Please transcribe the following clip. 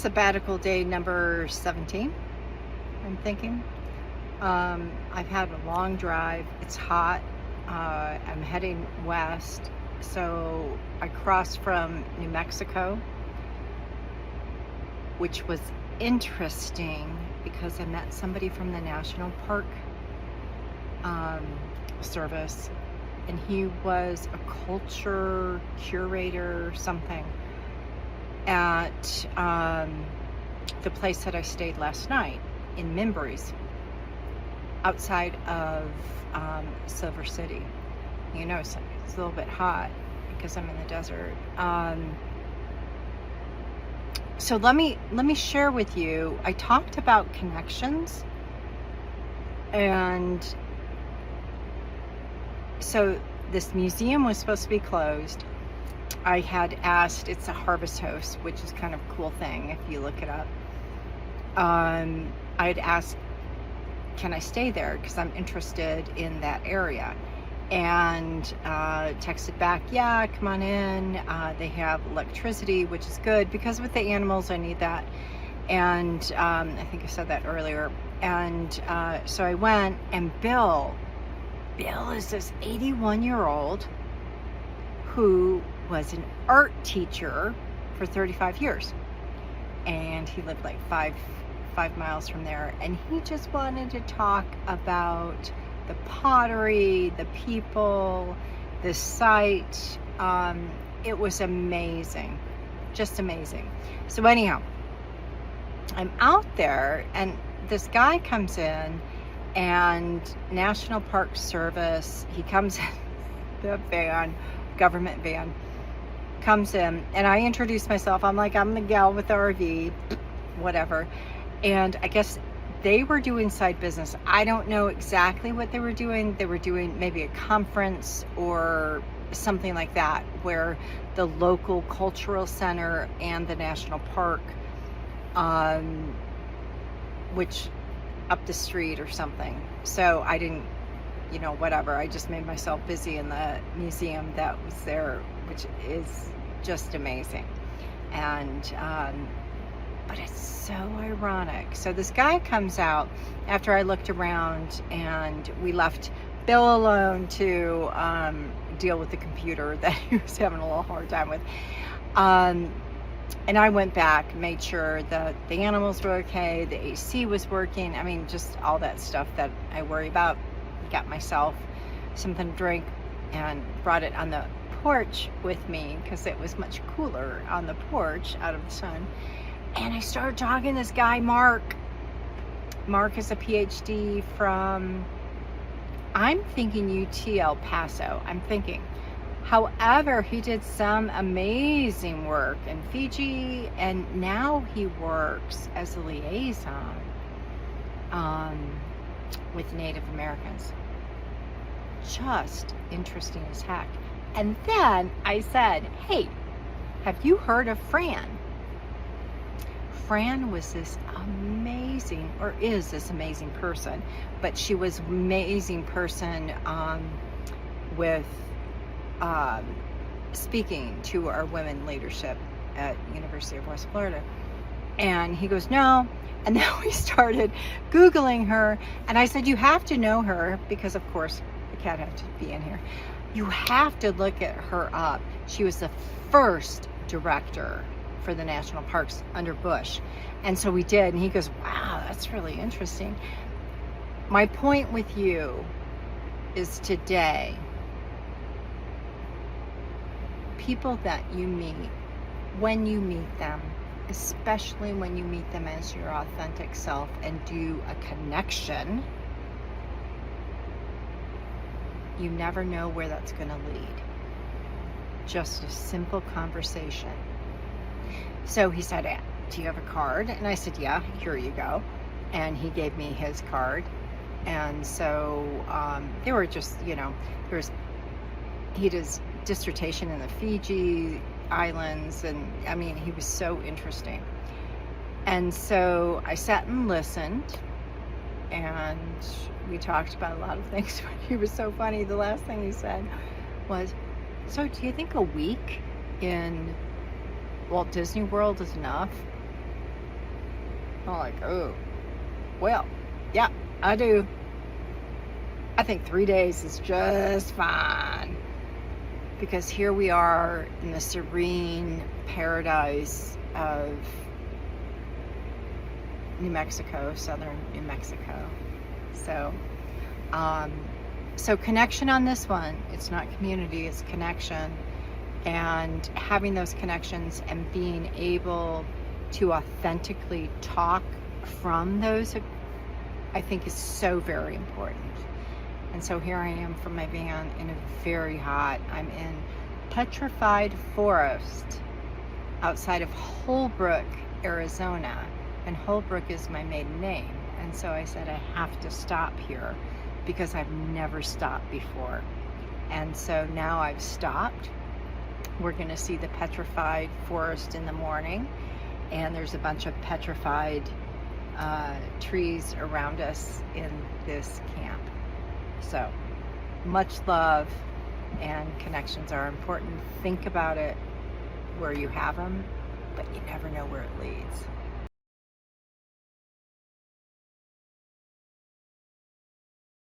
sabbatical day number 17, I'm thinking. I've had a long drive. It's hot. I'm heading west. So I crossed from New Mexico, which was interesting because I met somebody from the National Park Service, and he was a culture curator or something at the place that I stayed last night in Mimbres, outside of Silver City. You know, it's a little bit hot because I'm in the desert. So let me share with you. I talked about connections, and so this museum was supposed to be closed. I had asked, it's a harvest host, which is kind of a cool thing if you look it up. I had asked, can I stay there because I'm interested in that area, and texted back, yeah, come on in. They have electricity, which is good because with the animals I need that, and I think I said that earlier. And so I went, and Bill is this 81-year-old who was an art teacher for 35 years, and he lived like five miles from there, and he just wanted to talk about the pottery, the people, the site. It was amazing, just amazing. So anyhow, I'm out there, and this guy comes in, and National Park Service, he comes in, the van, government van, comes in, and I introduce myself. I'm like, I'm the gal with the RV, whatever. And I guess they were doing side business. I don't know exactly what they were doing. They were doing maybe a conference or something like that, where the local cultural center and the national park, which up the street or something. So I didn't, whatever. I just made myself busy in the museum that was there, which is just amazing. And but it's so ironic. So this guy comes out after I looked around, and we left Bill alone to deal with the computer that he was having a little hard time with. And I went back, made sure that the animals were okay, the AC was working. I mean, just all that stuff that I worry about. Got myself something to drink and brought it on the porch with me because it was much cooler on the porch out of the sun. And I started talking to this guy, Mark. Mark is a PhD from, I'm thinking UT El Paso, I'm thinking. However, he did some amazing work in Fiji, and now he works as a liaison with Native Americans. Just interesting as heck. And then I said, hey, have you heard of Fran? Fran was this amazing, or is this amazing person, but she was an amazing person with speaking to our women leadership at University of West Florida. And he goes, no. And then we started Googling her, and I said, you have to know her, because of course the cat had to be in here. You have to look at her up. She was the first director for the national parks under Bush. And so we did, and he goes, wow, that's really interesting. My point with you is today, people that you meet, when you meet them, especially when you meet them as your authentic self and do a connection, you never know where that's going to lead. Just a simple conversation. So he said, do you have a card? And I said, yeah, here you go. And he gave me his card. And so they were just, he does dissertation in the Fiji Islands, and I mean, he was so interesting. And so I sat and listened, and we talked about a lot of things. He was so funny. The last thing he said was, so do you think a week in Walt Disney World is enough? I'm like, oh, well, yeah, I do. I think 3 days is just fine. Because here we are in the serene paradise of New Mexico, southern New Mexico. So, so connection on this one. It's not community, it's connection. And having those connections and being able to authentically talk from those, I think is so very important. And so here I am from my van in a very hot, I'm in petrified forest outside of Holbrook, Arizona. And Holbrook is my maiden name. And so I said, I have to stop here because I've never stopped before. And so now I've stopped. We're going to see the petrified forest in the morning. And there's a bunch of petrified trees around us in this camp. So much love, and connections are important. Think about it where you have them, but you never know where it leads.